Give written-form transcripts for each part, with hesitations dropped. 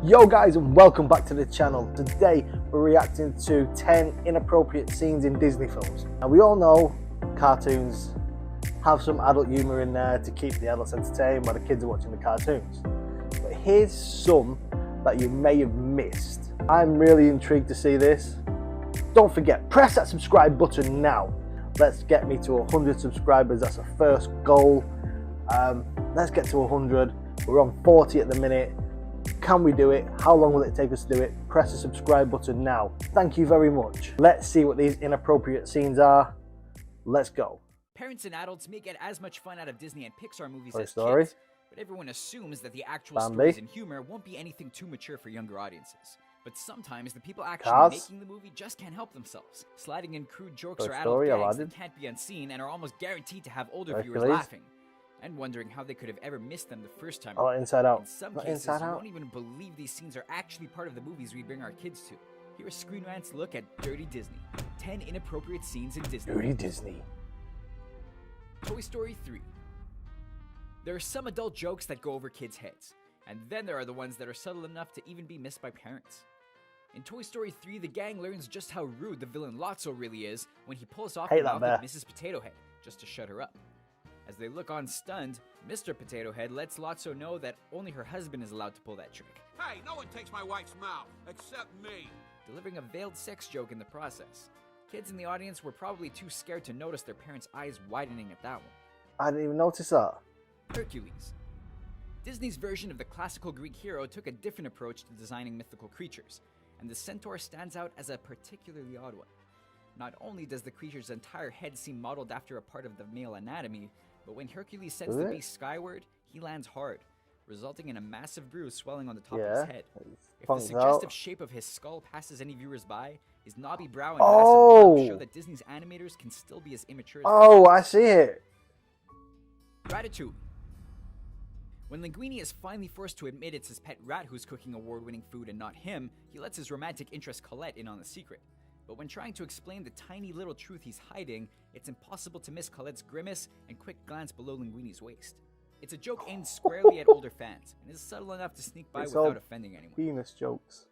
Yo guys, and welcome back to the channel. Today we're reacting to 10 inappropriate scenes in Disney films. Now we all know cartoons have some adult humor in there to keep the adults entertained while the kids are watching the cartoons. But here's some that you may have missed. I'm really intrigued to see this. Don't forget, press that subscribe button now. Let's get me to 100 subscribers. That's a first goal. Let's get to 100. We're on 40 at the minute. Can we do it? How long will it take us to do it? Press the subscribe button now. Thank you very much. Let's see what these inappropriate scenes are. Let's go. Parents and adults may get as much fun out of Disney and Pixar movies Toy as Story. kids, but everyone assumes that the actual Bambi. stories and humor won't be anything too mature for younger audiences. But sometimes the people actually Cars. making the movie just can't help themselves, sliding in crude jokes Toy or Story, adult gags Aladdin. that can't be unseen and are almost guaranteed to have older viewers Hercules. laughing, and wondering how they could have ever missed them the first time. Oh, around. Inside Out. In some Not cases, Inside you Out. won't even believe these scenes are actually part of the movies we bring our kids to. Here's Screen Rant's look at Dirty Disney. 10 inappropriate scenes in Disney. Dirty Disney. Toy Story 3. There are some adult jokes that go over kids' heads, and then there are the ones that are subtle enough to even be missed by parents. In Toy Story 3, the gang learns just how rude the villain Lotso really is when he pulls off Hate the that mouth bear. of Mrs. Potato Head just to shut her up. As they look on stunned, Mr. Potato Head lets Lotso know that only her husband is allowed to pull that trick, Hey, no one takes my wife's mouth, except me. delivering a veiled sex joke in the process. Kids in the audience were probably too scared to notice their parents' eyes widening at that one. I didn't even notice that. Hercules. Disney's version of the classical Greek hero took a different approach to designing mythical creatures, and the centaur stands out as a particularly odd one. Not only does the creature's entire head seem modeled after a part of the male anatomy, but when Hercules sends Does the it? beast skyward, he lands hard, resulting in a massive bruise swelling on the top Yeah. of his head. If the Punks suggestive out. shape of his skull passes any viewers by, his knobby brow and Oh! massive mouth show that Disney's animators can still be as immature as Oh, I see it. Ratatouille. When Linguini is finally forced to admit it's his pet rat who's cooking award-winning food and not him, he lets his romantic interest Colette in on the secret. But when trying to explain the tiny little truth he's hiding, it's impossible to miss Colette's grimace and quick glance below Linguini's waist. It's a joke aimed squarely at older fans, and is subtle enough to sneak by It's all without offending anyone. Penis jokes.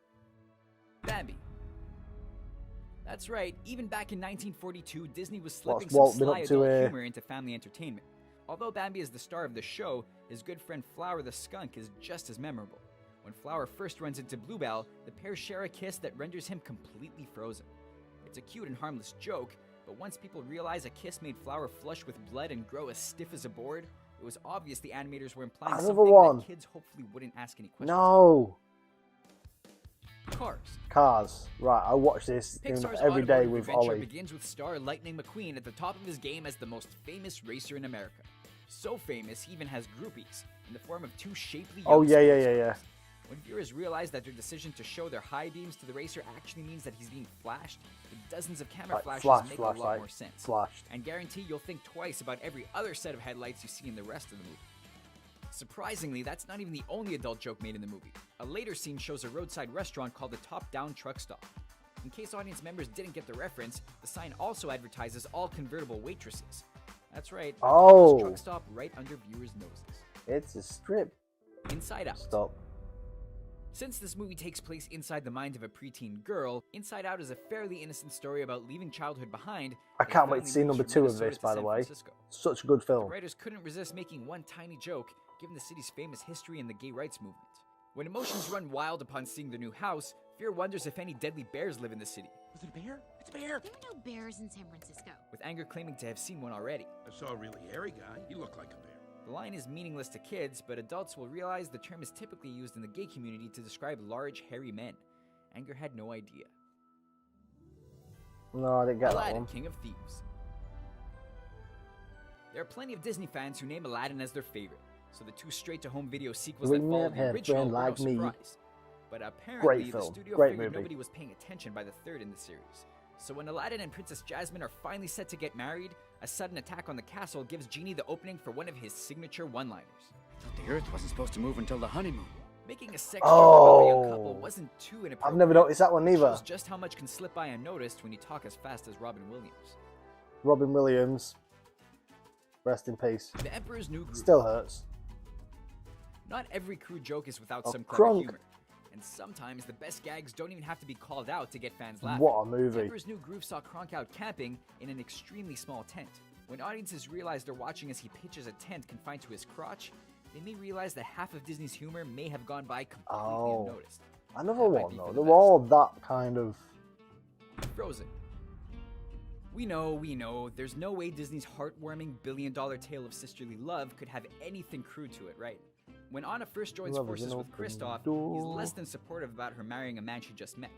Bambi. That's right, even back in 1942, Disney was slipping What's Walt some been sly up to, adult humor into family entertainment. Although Bambi is the star of the show, his good friend Flower the skunk is just as memorable. When Flower first runs into Bluebell, the pair share a kiss that renders him completely frozen. It's a cute and harmless joke, but once people realize a kiss made Flower flush with blood and grow as stiff as a board, it was obvious the animators were implying Another something one. that kids hopefully wouldn't ask any questions. No. Cars. Cars. Right, I watch this Pixar's every day automotive with adventure Ollie. begins with star Lightning McQueen at the top of his game as the most famous racer in America. So famous, he even has groupies, in the form of two shapely young Oh, yeah, yeah, sports yeah, yeah. cars. When viewers realize that their decision to show their high beams to the racer actually means that he's being flashed, the dozens of camera Like flashes make a lot like more sense. flashed. And guarantee you'll think twice about every other set of headlights you see in the rest of the movie. Surprisingly, that's not even the only adult joke made in the movie. A later scene shows a roadside restaurant called the Top Down Truck Stop. In case audience members didn't get the reference, the sign also advertises all convertible waitresses. That's right, a Oh. truck stop right under viewers' noses. It's a strip. Inside Out. Stop. Since this movie takes place inside the mind of a preteen girl, Inside Out is a fairly innocent story about leaving childhood behind. I as can't a wait to family see moves number from 2 of Minnesota this, to by the San way. Francisco. Such a good The film. writers couldn't resist making one tiny joke, given the city's famous history and the gay rights movement. When emotions run wild upon seeing their new house, Fear wonders if any deadly bears live in the city, Was it a bear? It's a bear. There are no bears in San Francisco. with Anger claiming to have seen one already. I saw a really hairy guy. He looked like a bear. The line is meaningless to kids, but adults will realize the term is typically used in the gay community to describe large, hairy men. Anger had no idea. No, I didn't get that Aladdin, one. King of Thieves. There are plenty of Disney fans who name Aladdin as their favorite, so the two straight-to-home video sequels that Bring me follow a the head original friend were no like me. surprise. But apparently, the film. studio Great figured movie. nobody was paying attention by the third in the series. So when Aladdin and Princess Jasmine are finally set to get married, a sudden attack on the castle gives Genie the opening for one of his signature one-liners. I thought the Earth wasn't supposed to move until the honeymoon. Making a sex joke about the young Oh. couple wasn't too inappropriate. I've never noticed that one It either. shows just how much can slip by unnoticed when you talk as fast as Robin Williams. Robin Williams. Rest in peace. The Emperor's New Groove. Still hurts. Not every crude joke is without Oh, some clever Kronk. humor. And sometimes the best gags don't even have to be called out to get fans laughing. What a movie. Emperor's New Groove saw Kronk out camping in an extremely small tent. When audiences realize they're watching as he pitches a tent confined to his crotch, they may realize that half of Disney's humor may have gone by completely unnoticed. Another That might one be though. for the They're best. all that kind of. Frozen. We know, there's no way Disney's heartwarming billion-dollar tale of sisterly love could have anything crude to it, right? When Anna first joins Love is forces an with open Kristoff, he's door. less than supportive about her marrying a man she just met.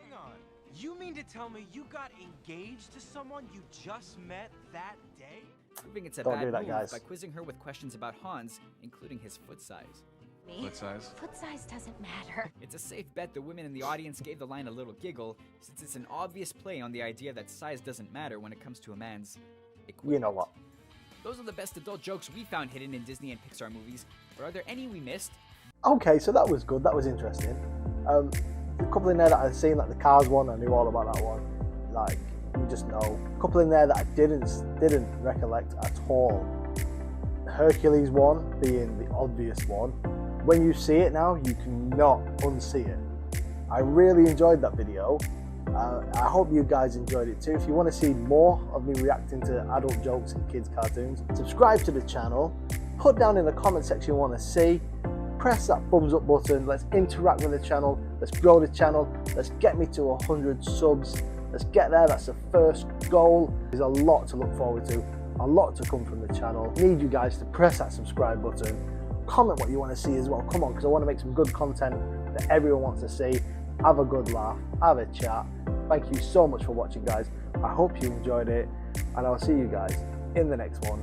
Hang on. You mean to tell me you got engaged to someone you just met that day? Proving it's a Don't bad do that, move guys. by quizzing her with questions about Hans, including his foot size. Me? Foot size? Foot size doesn't matter. It's a safe bet the women in the audience gave the line a little giggle, since it's an obvious play on the idea that size doesn't matter when it comes to a man's equipment. You know what? Those are the best adult jokes we found hidden in Disney and Pixar movies, but are there any we missed? Okay, so that was good. That was interesting. A couple in there that I've seen, like the Cars one, I knew all about that one. Like, you just know. A couple in there that I didn't recollect at all. Hercules one being the obvious one. When you see it now, you cannot unsee it. I really enjoyed that video. I hope you guys enjoyed it too. If you want to see more of me reacting to adult jokes and kids cartoons, subscribe to the channel. Put down in the comment section you want to see. Press that thumbs up button. Let's interact with the channel. Let's grow the channel. Let's get me to 100 subs. Let's get there. That's the first goal. There's a lot to look forward to. A lot to come from the channel. Need you guys to press that subscribe button. Comment what you want to see as well. Come on, because I want to make some good content that everyone wants to see. Have a good laugh. Have a chat. Thank you so much for watching, guys. I hope you enjoyed it. And I'll see you guys in the next one.